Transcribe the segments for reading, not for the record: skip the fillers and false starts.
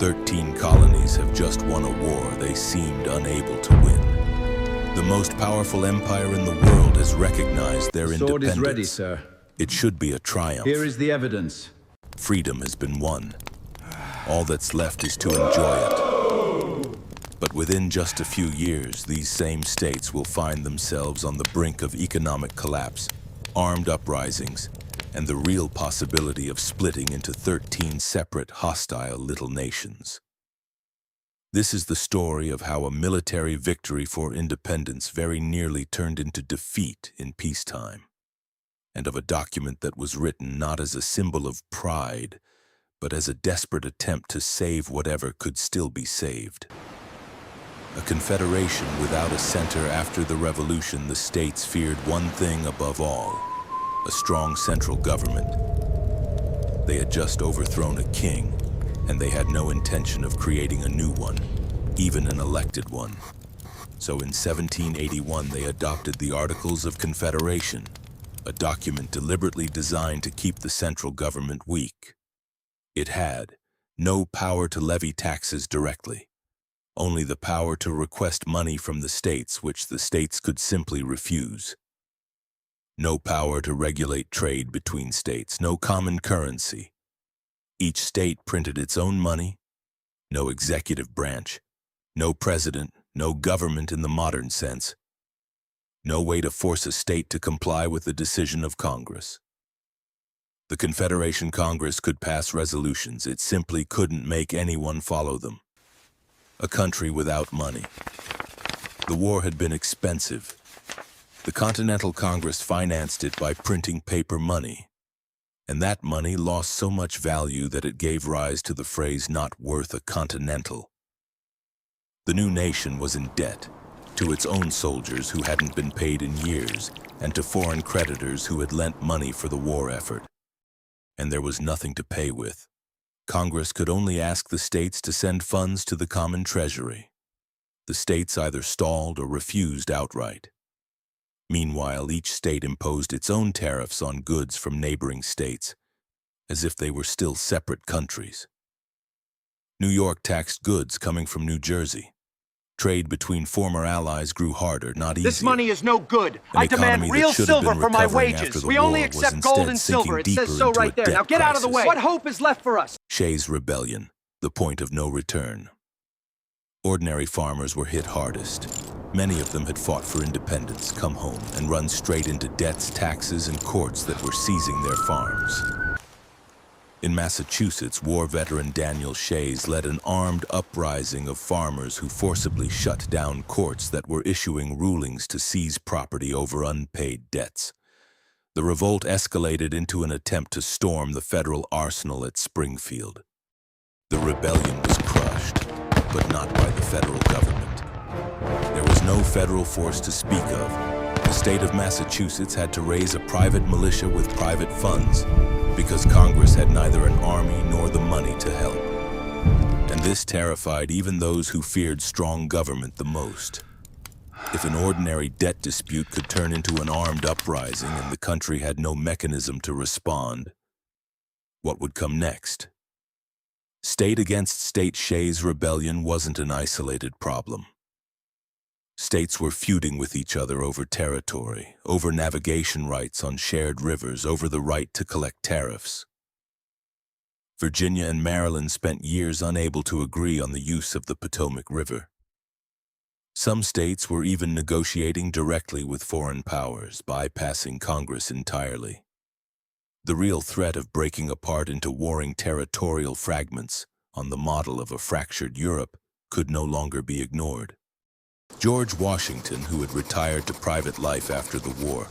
13 colonies have just won a war they seemed unable to win. The most powerful empire in the world has recognized their independence. Sword is ready, sir. It should be a triumph. Here is the evidence. Freedom has been won. All that's left is to enjoy it. But within just a few years, these same states will find themselves on the brink of economic collapse, armed uprisings, and the real possibility of splitting into 13 separate, hostile little nations. This is the story of how a military victory for independence very nearly turned into defeat in peacetime, and of a document that was written not as a symbol of pride, but as a desperate attempt to save whatever could still be saved. A confederation without a center. After the revolution, the states feared one thing above all: a strong central government. They had just overthrown a king, and they had no intention of creating a new one, even an elected one. So in 1781, they adopted the Articles of Confederation, a document deliberately designed to keep the central government weak. It had no power to levy taxes directly, only the power to request money from the states, which the states could simply refuse. No power to regulate trade between states, no common currency. Each state printed its own money, no executive branch, no president, no government in the modern sense, no way to force a state to comply with the decision of Congress. The Confederation Congress could pass resolutions, it simply couldn't make anyone follow them. A country without money. The war had been expensive. The Continental Congress financed it by printing paper money, and that money lost so much value that it gave rise to the phrase "not worth a continental." The new nation was in debt to its own soldiers who hadn't been paid in years, and to foreign creditors who had lent money for the war effort. And there was nothing to pay with. Congress could only ask the states to send funds to the common treasury. The states either stalled or refused outright. Meanwhile, each state imposed its own tariffs on goods from neighboring states, as if they were still separate countries. New York taxed goods coming from New Jersey. Trade between former allies grew harder, not easier. This money is no good. I demand real silver for my wages. We only accept gold and silver. It says so right there. Now get out of the way. What hope is left for us? Shays Rebellion, the point of no return. Ordinary farmers were hit hardest. Many of them had fought for independence, come home, and run straight into debts, taxes, and courts that were seizing their farms. In Massachusetts, war veteran Daniel Shays led an armed uprising of farmers who forcibly shut down courts that were issuing rulings to seize property over unpaid debts. The revolt escalated into an attempt to storm the federal arsenal at Springfield. The rebellion was crushed, but not by the federal government. There was no federal force to speak of. The state of Massachusetts had to raise a private militia with private funds, because Congress had neither an army nor the money to help. And this terrified even those who feared strong government the most. If an ordinary debt dispute could turn into an armed uprising and the country had no mechanism to respond, what would come next? State against state. Shays Rebellion wasn't an isolated problem. States were feuding with each other over territory, over navigation rights on shared rivers, over the right to collect tariffs. Virginia and Maryland spent years unable to agree on the use of the Potomac River. Some states were even negotiating directly with foreign powers, bypassing Congress entirely. The real threat of breaking apart into warring territorial fragments on the model of a fractured Europe could no longer be ignored. George Washington, who had retired to private life after the war,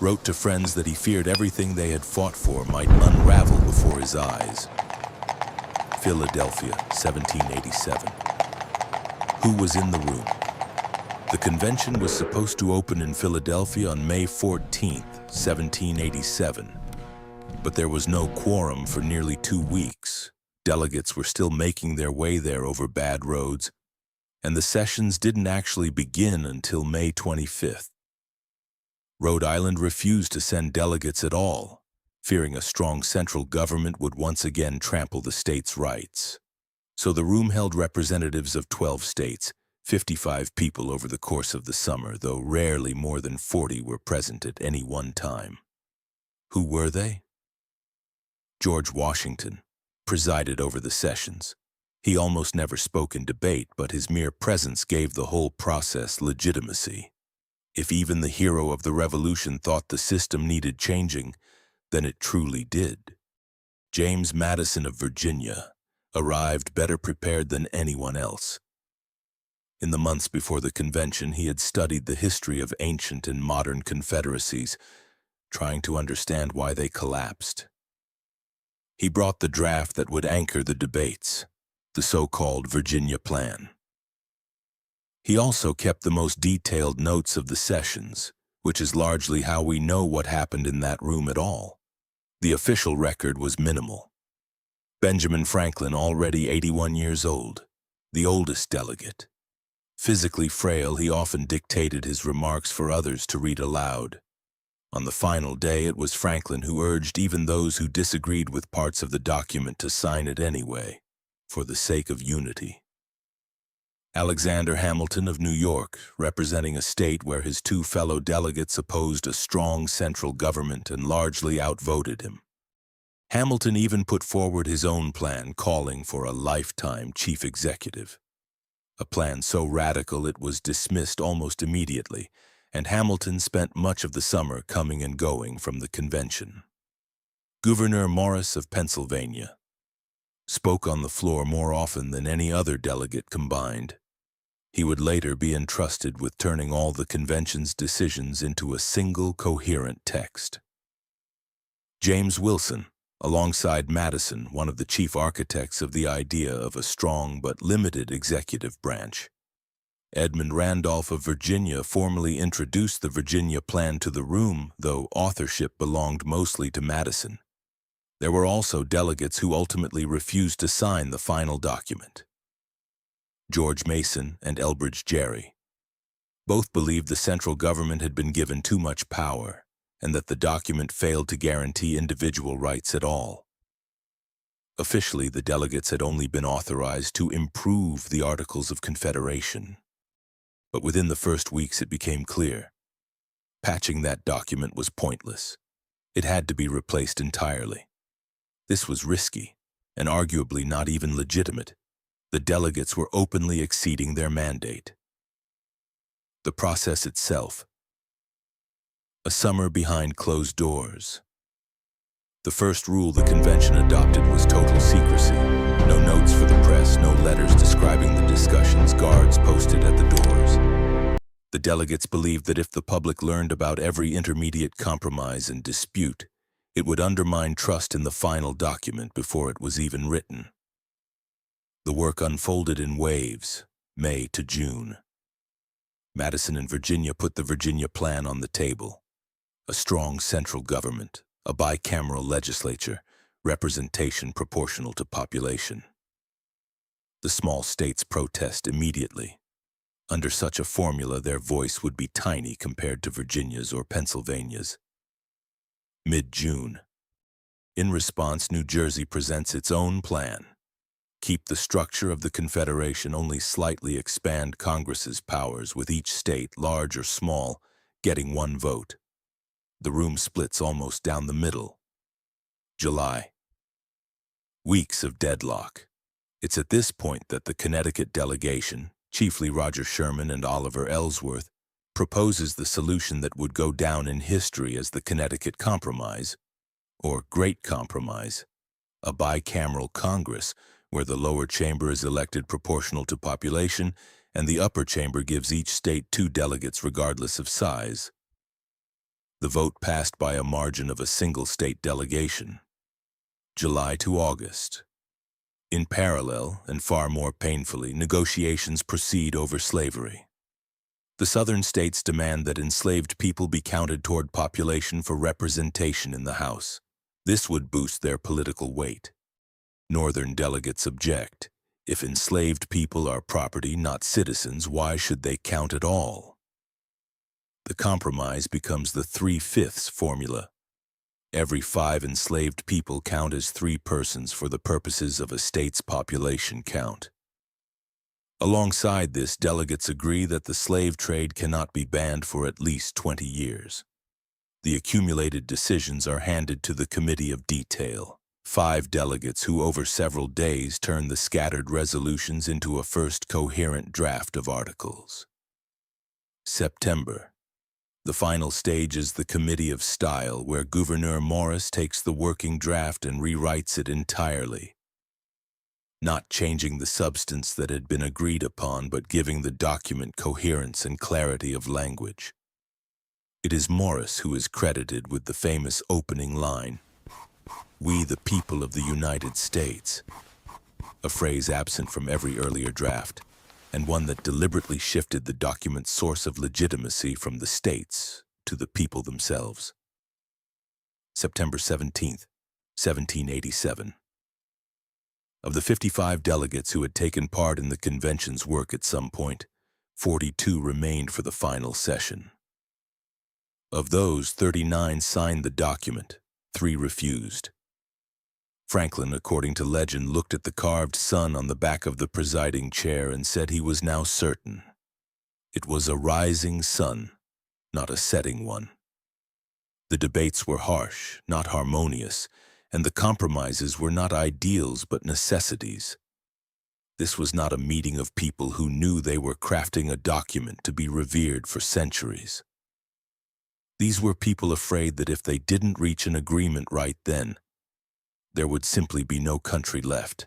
wrote to friends that he feared everything they had fought for might unravel before his eyes. Philadelphia, 1787. Who was in the room? The convention was supposed to open in Philadelphia on May 14, 1787. But there was no quorum for nearly 2 weeks. Delegates were still making their way there over bad roads, and the sessions didn't actually begin until May 25th. Rhode Island refused to send delegates at all, fearing a strong central government would once again trample the state's rights. So the room held representatives of 12 states, 55 people over the course of the summer, though rarely more than 40 were present at any one time. Who were they? George Washington presided over the sessions. He almost never spoke in debate, but his mere presence gave the whole process legitimacy. If even the hero of the Revolution thought the system needed changing, then it truly did. James Madison of Virginia arrived better prepared than anyone else. In the months before the convention, he had studied the history of ancient and modern confederacies, trying to understand why they collapsed. He brought the draft that would anchor the debates, the so-called Virginia Plan. He also kept the most detailed notes of the sessions, which is largely how we know what happened in that room at all. The official record was minimal. Benjamin Franklin, already 81 years old, the oldest delegate. Physically frail, he often dictated his remarks for others to read aloud. On the final day, it was Franklin who urged even those who disagreed with parts of the document to sign it anyway, for the sake of unity. Alexander Hamilton of New York, representing a state where his two fellow delegates opposed a strong central government and largely outvoted him. Hamilton even put forward his own plan, calling for a lifetime chief executive. A plan so radical it was dismissed almost immediately, and Hamilton spent much of the summer coming and going from the convention. Gouverneur Morris of Pennsylvania spoke on the floor more often than any other delegate combined. He would later be entrusted with turning all the convention's decisions into a single coherent text. James Wilson, alongside Madison, one of the chief architects of the idea of a strong but limited executive branch. Edmund Randolph of Virginia formally introduced the Virginia Plan to the room, though authorship belonged mostly to Madison. There were also delegates who ultimately refused to sign the final document. George Mason and Elbridge Gerry both believed the central government had been given too much power, and that the document failed to guarantee individual rights at all. Officially, the delegates had only been authorized to improve the Articles of Confederation. But within the first weeks it became clear. Patching that document was pointless. It had to be replaced entirely. This was risky, and arguably not even legitimate. The delegates were openly exceeding their mandate. The process itself. A summer behind closed doors. The first rule the convention adopted was total secrecy. No notes for the press, no letters describing the discussions, guards posted at the doors. The delegates believed that if the public learned about every intermediate compromise and dispute, it would undermine trust in the final document before it was even written. The work unfolded in waves, May to June. Madison and Virginia put the Virginia Plan on the table. A strong central government, a bicameral legislature, representation proportional to population. The small states protest immediately. Under such a formula, their voice would be tiny compared to Virginia's or Pennsylvania's. Mid-June. In response, New Jersey presents its own plan. Keep the structure of the Confederation, only slightly expand Congress's powers, with each state, large or small, getting one vote. The room splits almost down the middle. July. Weeks of deadlock. It's at this point that the Connecticut delegation, chiefly Roger Sherman and Oliver Ellsworth, proposes the solution that would go down in history as the Connecticut Compromise, or Great Compromise, a bicameral Congress where the lower chamber is elected proportional to population and the upper chamber gives each state 2 delegates regardless of size. The vote passed by a margin of a single state delegation. July to August. In parallel, and far more painfully, negotiations proceed over slavery. The southern states demand that enslaved people be counted toward population for representation in the House. This would boost their political weight. Northern delegates object. If enslaved people are property, not citizens, why should they count at all? The compromise becomes the 3/5 formula. Every 5 enslaved people count as 3 persons for the purposes of a state's population count. Alongside this, delegates agree that the slave trade cannot be banned for at least 20 years. The accumulated decisions are handed to the Committee of Detail, 5 delegates who over several days turn the scattered resolutions into a first coherent draft of articles. September. The final stage is the Committee of Style, where Gouverneur Morris takes the working draft and rewrites it entirely, not changing the substance that had been agreed upon, but giving the document coherence and clarity of language. It is Morris who is credited with the famous opening line, "We the people of the United States," a phrase absent from every earlier draft, and one that deliberately shifted the document's source of legitimacy from the states to the people themselves. September 17th, 1787. Of the 55 delegates who had taken part in the convention's work at some point, 42 remained for the final session. Of those, 39 signed the document, 3 refused. Franklin, according to legend, looked at the carved sun on the back of the presiding chair and said he was now certain. It was a rising sun, not a setting one. The debates were harsh, not harmonious, and the compromises were not ideals but necessities. This was not a meeting of people who knew they were crafting a document to be revered for centuries. These were people afraid that if they didn't reach an agreement right then, there would simply be no country left.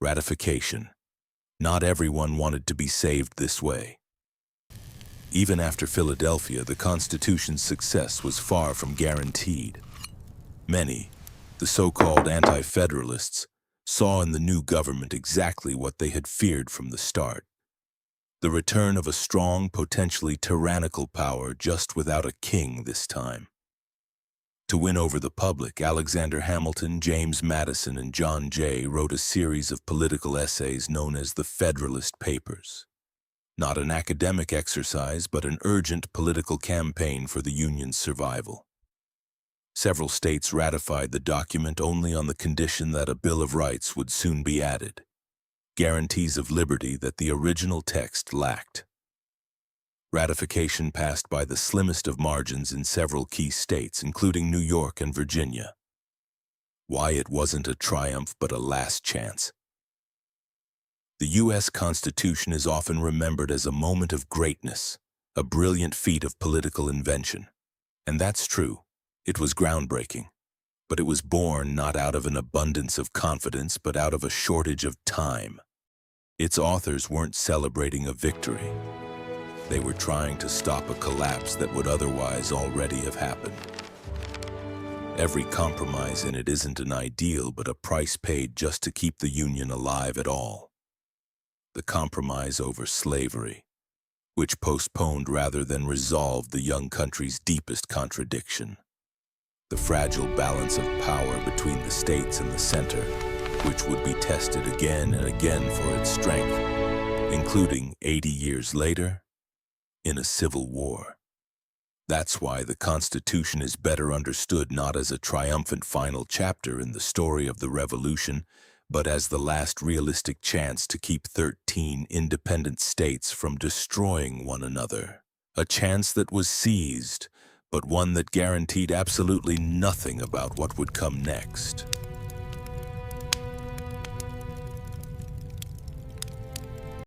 Ratification. Not everyone wanted to be saved this way. Even after Philadelphia, the Constitution's success was far from guaranteed. Many, the so-called anti-federalists, saw in the new government exactly what they had feared from the start: the return of a strong, potentially tyrannical power, just without a king this time. To win over the public, Alexander Hamilton, James Madison, and John Jay wrote a series of political essays known as the Federalist Papers. Not an academic exercise, but an urgent political campaign for the Union's survival. Several states ratified the document only on the condition that a Bill of Rights would soon be added, guarantees of liberty that the original text lacked. Ratification passed by the slimmest of margins in several key states, including New York and Virginia. Why it wasn't a triumph but a last chance. The U.S. Constitution is often remembered as a moment of greatness, a brilliant feat of political invention. And that's true. It was groundbreaking. But it was born not out of an abundance of confidence, but out of a shortage of time. Its authors weren't celebrating a victory. They were trying to stop a collapse that would otherwise already have happened. Every compromise in it isn't an ideal, but a price paid just to keep the Union alive at all. The compromise over slavery, which postponed rather than resolved the young country's deepest contradiction. The fragile balance of power between the states and the center, which would be tested again and again for its strength, including 80 years later, in a civil war. That's why the Constitution is better understood not as a triumphant final chapter in the story of the Revolution, but as the last realistic chance to keep 13 independent states from destroying one another. A chance that was seized, but one that guaranteed absolutely nothing about what would come next.